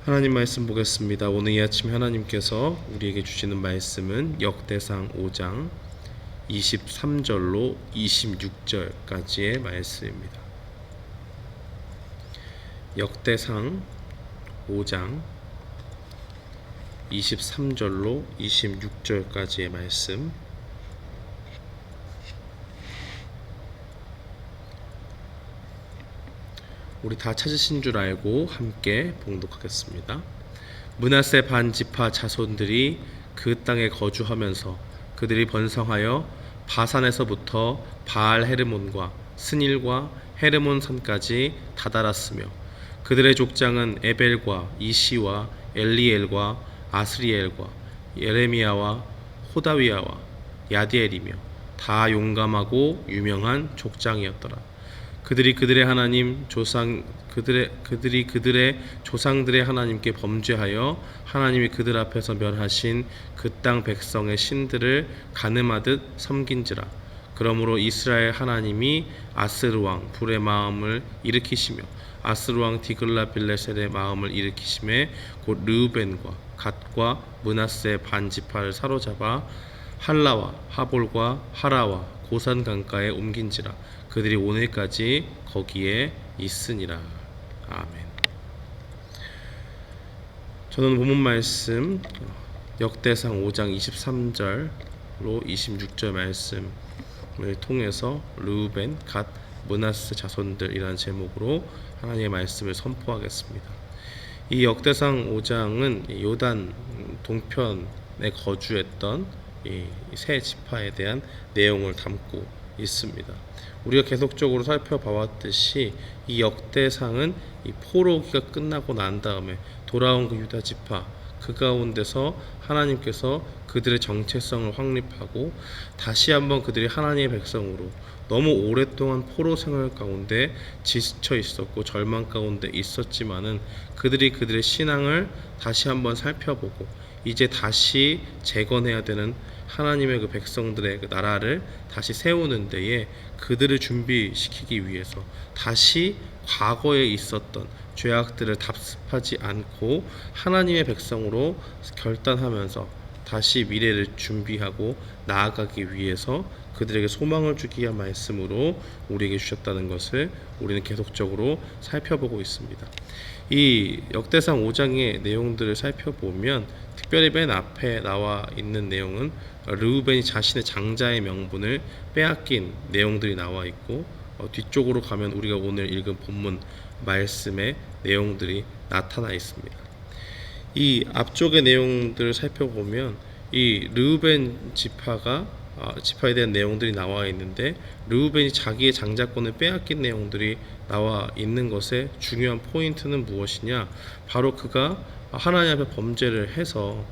하나님 말씀 보겠습니다. 오늘 이 아침 하나님께서 우리에게 주시는 말씀은 역대상 5장 23절로 26절까지의 말씀입니다. 역대상 5장 23절로 26절까지의 말씀. 우리 다 찾으신 줄 알고 함께 봉독하겠습니다. 므낫세 반지파 자손들이 그 땅에 거주하면서 그들이 번성하여 바산에서부터 바알 헤르몬과 스닐과 헤르몬 산까지 다다랐으며 그들의 족장은 에벨과 이시와 엘리엘과 아스리엘과 예레미야와 호다위야와 야디엘이며 다 용감하고 유명한 족장이었더라. 그들이 그들의 조상들의 하나님께 범죄하여 하나님이 그들 앞에서 멸하신 그 땅 백성의 신들을 가늠하듯 섬긴지라. 그러므로 이스라엘 하나님이 아스르 왕 불의 마음을 일으키시며 아스르 왕 디글라빌레셀의 마음을 일으키심에 곧 르우벤과 갓과 므낫세 반지파를 사로잡아 할라와 하볼과 하라와 고산 강가에 옮긴지라. 그들이 오늘까지 거기에 있으니라. 아멘. 저는 본문 말씀 역대상 5장 23절로 26절 말씀을 통해서 르우벤, 갓, 므낫세 자손들이라는 제목으로 하나님의 말씀을 선포하겠습니다. 이 역대상 5장은 요단 동편에 거주했던 이 세 지파에 대한 내용을 담고 있습니다. 우리가 계속적으로 살펴봐왔듯이 이 역대상은 이 포로기가 끝나고 난 다음에 돌아온 그 유다 지파 그 가운데서 하나님께서 그들의 정체성을 확립하고 다시 한번 그들이 하나님의 백성으로 너무 오랫동안 포로 생활 가운데 지쳐 있었고 절망 가운데 있었지만은 그들의 신앙을 다시 한번 살펴보고 이제 다시 재건해야 되는 하나님의 그 백성들의 그 나라를 다시 세우는 데에 그들을 준비시키기 위해서 다시 과거에 있었던 죄악들을 답습하지 않고 하나님의 백성으로 결단하면서 다시 미래를 준비하고 나아가기 위해서 그들에게 소망을 주기 위한 말씀으로 우리에게 주셨다는 것을 우리는 계속적으로 살펴보고 있습니다. 이 역대상 5장의 내용들을 살펴보면 특별히 맨 앞에 나와 있는 내용은 르우벤이 자신의 장자의 명분을 빼앗긴 내용들이 나와 있고 뒤쪽으로 가면 우리가 오늘 읽은 본문 말씀의 내용들이 나타나 있습니다. 이 앞쪽의 내용들을 살펴보면 이 르우벤 지파에 대한 내용들이 나와 있는데 르우벤이 자기의 장자권을 빼앗긴 내용들이 나와 있는 것의 중요한 포인트는 무엇이냐? 바로 그가 하나님 앞에 범죄를 해서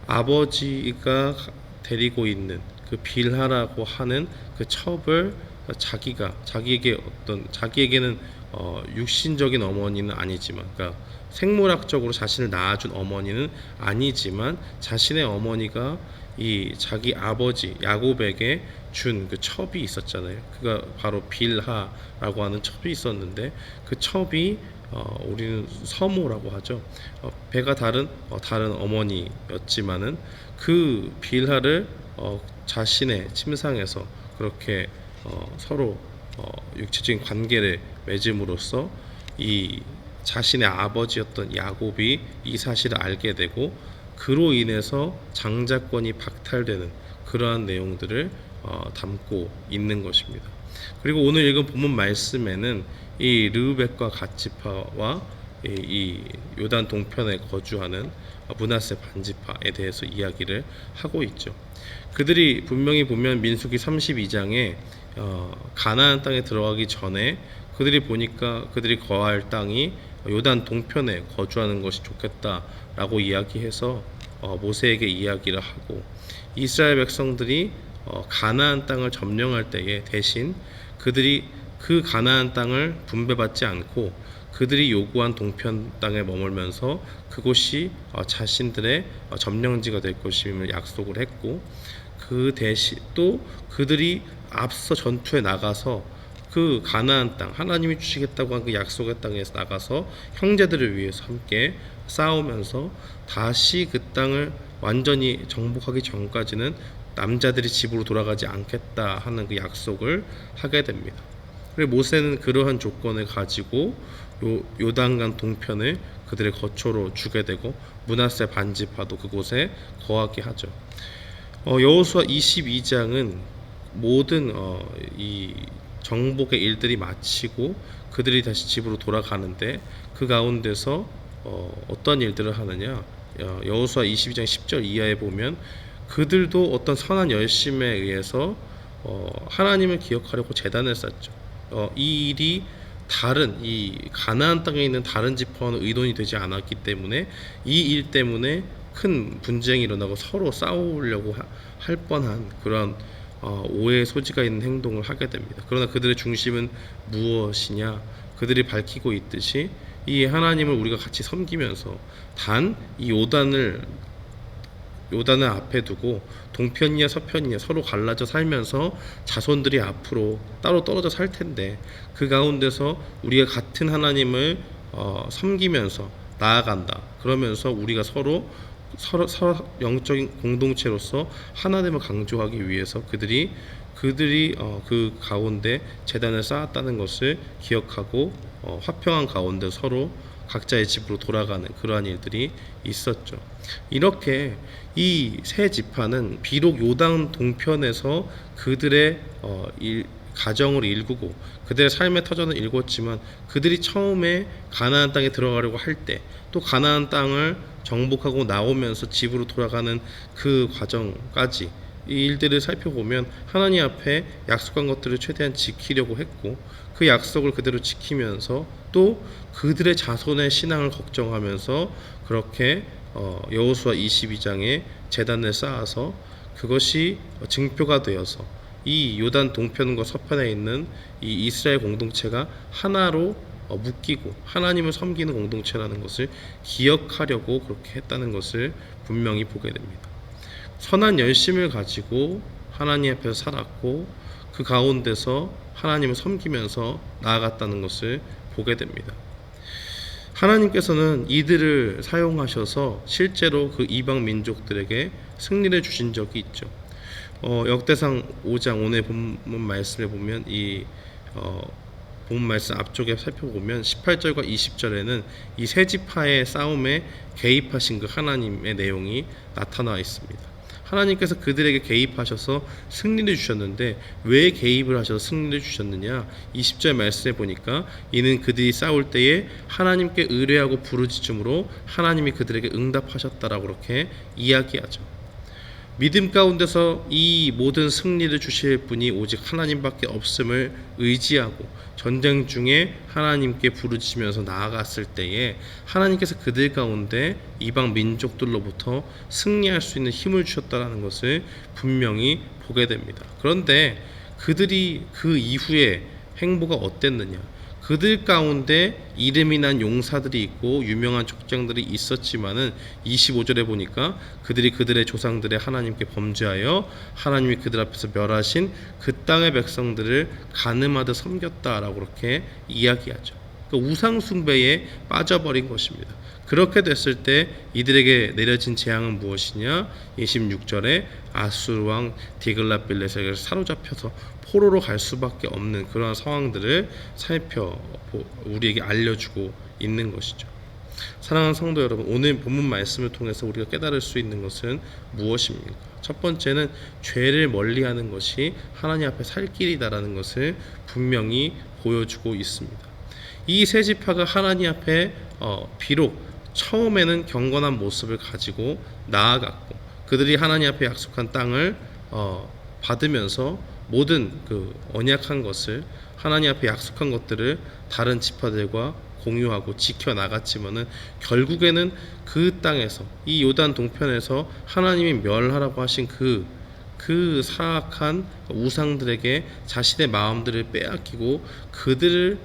아버지가 데리고 있는 그 빌하라고 하는 그 첩을 자기에게는 육신적인 어머니는 아니지만, 그러니까 생물학적으로 자신을 낳아준 어머니는 아니지만 자신의 어머니가 이 자기 아버지 야곱에게 준 그 첩이 있었잖아요. 그가 바로 빌하라고 하는 첩이 있었는데 그 첩이 우리는 서모라고 하죠. 배가 다른 어머니였지만은 그 빌하를 자신의 침상에서 그렇게 서로 육체적인 관계를 맺음으로써 이 자신의 아버지였던 야곱이 이 사실을 알게 되고 그로 인해서 장자권이 박탈되는 그러한 내용들을 담고 있는 것입니다. 그리고 오늘 읽은 본문 말씀에는 이 르우벤과 갓지파와 이 요단 동편에 거주하는 므낫세 반지파에 대해서 이야기를 하고 있죠. 그들이 분명히 보면 민수기 32장에 가나안 땅에 들어가기 전에 그들이 보니까 그들이 거할 땅이 요단 동편에 거주하는 것이 좋겠다라고 이야기해서 모세에게 이야기를 하고 이스라엘 백성들이 가나안 땅을 점령할 때에 대신 그들이 그 가나안 땅을 분배받지 않고 그들이 요구한 동편 땅에 머물면서 그곳이 자신들의 점령지가 될 것임을 약속을 했고 그 대신 또 그들이 앞서 전투에 나가서 그 그 가나안 땅, 하나님이 주시겠다고 한 그 약속의 땅에서 나가서 형제들을 위해서 함께 싸우면서 다시 그 땅을 완전히 정복하기 전까지는 남자들이 집으로 돌아가지 않겠다 하는 그 약속을 하게 됩니다. 그리고 모세는 그러한 조건을 가지고 요단강 동편을 그들의 거처로 주게 되고 므낫세 반지파도 그곳에 거하게 하죠. 여호수아 22장은 모든 이 정복의 일들이 마치고 그들이 다시 집으로 돌아가는데 그 가운데서 어떤 일들을 하느냐, 여호수아 22장 10절 이하에 보면 그들도 어떤 선한 열심에 의해서 하나님을 기억하려고 제단을 쌓죠. 이 일이 다른 이 가나안 땅에 있는 다른 지파와는 의논이 되지 않았기 때문에 이 일 때문에 큰 분쟁이 일어나고 서로 싸우려고 할 뻔한 그런 오해의 소지가 있는 행동을 하게 됩니다. 그러나 그들의 중심은 무엇이냐? 그들이 밝히고 있듯이 이 하나님을 우리가 같이 섬기면서 단 이 요단을 앞에 두고 동편이냐 서편이냐 서로 갈라져 살면서 자손들이 앞으로 따로 떨어져 살 텐데 그 가운데서 우리가 같은 하나님을 섬기면서 나아간다. 그러면서 우리가 서로 영적인 공동체로서 하나됨을 강조하기 위해서 그들이 그 가운데 제단을 쌓았다는 것을 기억하고 화평한 가운데 서로 각자의 집으로 돌아가는 그러한 일들이 있었죠. 이렇게 이 세 지파는 비록 요단 동편에서 그들의 가정을 일구고 그들의 삶의 터전을 일궜지만 그들이 처음에 가나안 땅에 들어가려고 할 때 또 가나안 땅을 정복하고 나오면서 집으로 돌아가는 그 과정까지 이 일들을 살펴보면 하나님 앞에 약속한 것들을 최대한 지키려고 했고 그 약속을 그대로 지키면서 또 그들의 자손의 신앙을 걱정하면서 그렇게 여호수아 22장에 제단을 쌓아서 그것이 증표가 되어서 이 요단 동편과 서편에 있는 이 이스라엘 공동체가 하나로 묶이고 하나님을 섬기는 공동체라는 것을 기억하려고 그렇게 했다는 것을 분명히 보게 됩니다. 선한 열심을 가지고 하나님 앞에서 살았고 그 가운데서 하나님을 섬기면서 나아갔다는 것을 보게 됩니다. 하나님께서는 이들을 사용하셔서 실제로 그 이방 민족들에게 승리를 주신 적이 있죠. 역대상 5장 오늘 본문 말씀에 보면 본문 말씀 앞쪽에 살펴보면 18절과 20절에는 이 세 지파의 싸움에 개입하신 그 하나님의 내용이 나타나 있습니다. 하나님께서 그들에게 개입하셔서 승리를 주셨는데 왜 개입을 하셔서 승리를 주셨느냐? 20절 말씀에 보니까 이는 그들이 싸울 때에 하나님께 의뢰하고 부르짖음으로 하나님이 그들에게 응답하셨다라고 그렇게 이야기하죠. 믿음 가운데서 이 모든 승리를 주실 분이 오직 하나님밖에 없음을 의지하고 전쟁 중에 하나님께 부르짖으면서 나아갔을 때에 하나님께서 그들 가운데 이방 민족들로부터 승리할 수 있는 힘을 주셨다는 것을 분명히 보게 됩니다. 그런데 그들이 그 이후에 행보가 어땠느냐? 그들 가운데 이름이 난 용사들이 있고 유명한 족장들이 있었지만은 25절에 보니까 그들이 그들의 조상들의 하나님께 범죄하여 하나님이 그들 앞에서 멸하신 그 땅의 백성들을 가늠하듯 섬겼다라고 그렇게 이야기하죠. 그 우상 숭배에 빠져버린 것입니다. 그렇게 됐을 때 이들에게 내려진 재앙은 무엇이냐? 26절에 아수르 왕 디글랏빌레셀에게 사로잡혀서 포로로 갈 수밖에 없는 그런 상황들을 우리에게 알려주고 있는 것이죠. 사랑하는 성도 여러분, 오늘 본문 말씀을 통해서 우리가 깨달을 수 있는 것은 무엇입니까? 첫 번째는 죄를 멀리하는 것이 하나님 앞에 살 길이다라는 것을 분명히 보여주고 있습니다. 이 세 지파가 하나님 앞에 비록 처음에는 경건한 모습을 가지고 나아갔고 그들이 하나님 앞에 약속한 땅을 받으면서 모든 그 언약한 것을 하나님 앞에 약속한 것들을 다른 지파들과 공유하고 지켜나갔지만은 결국에는 그 땅에서 이 요단 동편에서 하나님이 멸하라고 하신 그 사악한 우상들에게 자신의 마음들을 빼앗기고 그들을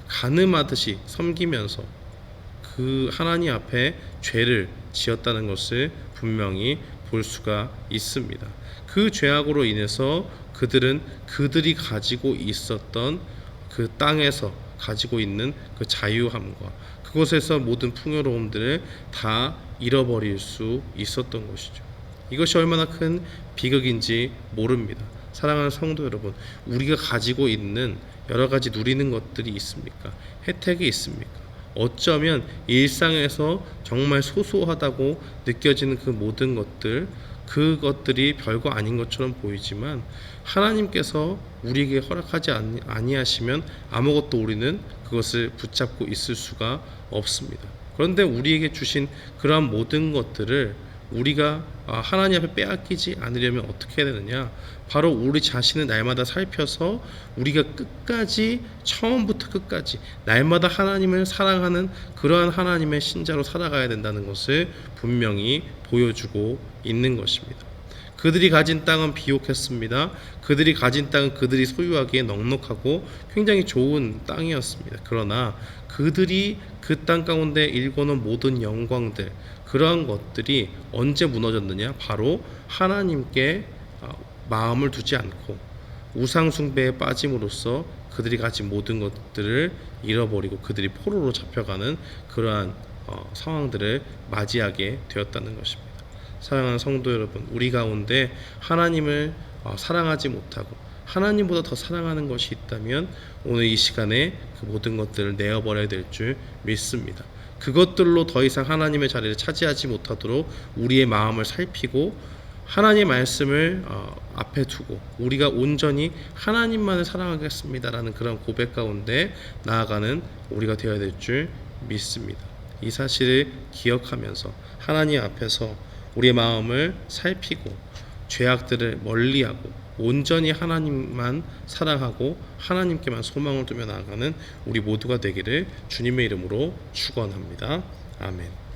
가늠하듯이 섬기면서 그 하나님 앞에 죄를 지었다는 것을 분명히 볼 수가 있습니다. 그 죄악으로 인해서 그들은 그들이 가지고 있었던 그 땅에서 가지고 있는 그 자유함과 그곳에서 모든 풍요로움들을 다 잃어버릴 수 있었던 것이죠. 이것이 얼마나 큰 비극인지 모릅니다. 사랑하는 성도 여러분, 우리가 가지고 있는 여러 가지 누리는 것들이 있습니까? 혜택이 있습니까? 어쩌면 일상에서 정말 소소하다고 느껴지는 그 모든 것들, 그것들이 별거 아닌 것처럼 보이지만 하나님께서 우리에게 허락하지 아니하시면 아무것도 우리는 그것을 붙잡고 있을 수가 없습니다. 그런데 우리에게 주신 그러한 모든 것들을 우리가 하나님 앞에 빼앗기지 않으려면 어떻게 해야 되느냐? 바로 우리 자신을 날마다 살펴서 우리가 끝까지, 처음부터 끝까지 날마다 하나님을 사랑하는 그러한 하나님의 신자로 살아가야 된다는 것을 분명히 보여주고 있는 것입니다. 그들이 가진 땅은 비옥했습니다. 그들이 가진 땅은 그들이 소유하기에 넉넉하고 굉장히 좋은 땅이었습니다. 그러나 그들이 그 땅 가운데 일궈놓은 모든 영광들, 그러한 것들이 언제 무너졌느냐? 바로 하나님께 마음을 두지 않고 우상 숭배에 빠짐으로써 그들이 가진 모든 것들을 잃어버리고 그들이 포로로 잡혀가는 그러한 상황들을 맞이하게 되었다는 것입니다. 사랑하는 성도 여러분, 우리 가운데 하나님을 사랑하지 못하고 하나님보다 더 사랑하는 것이 있다면 오늘 이 시간에 그 모든 것들을 내어버려야 될 줄 믿습니다. 그것들로 더 이상 하나님의 자리를 차지하지 못하도록 우리의 마음을 살피고 하나님의 말씀을 앞에 두고 우리가 온전히 하나님만을 사랑하겠습니다라는 그런 고백 가운데 나아가는 우리가 되어야 될 줄 믿습니다. 이 사실을 기억하면서 하나님 앞에서 우리의 마음을 살피고 죄악들을 멀리하고 온전히 하나님만 사랑하고 하나님께만 소망을 두며 나아가는 우리 모두가 되기를 주님의 이름으로 축원합니다. 아멘.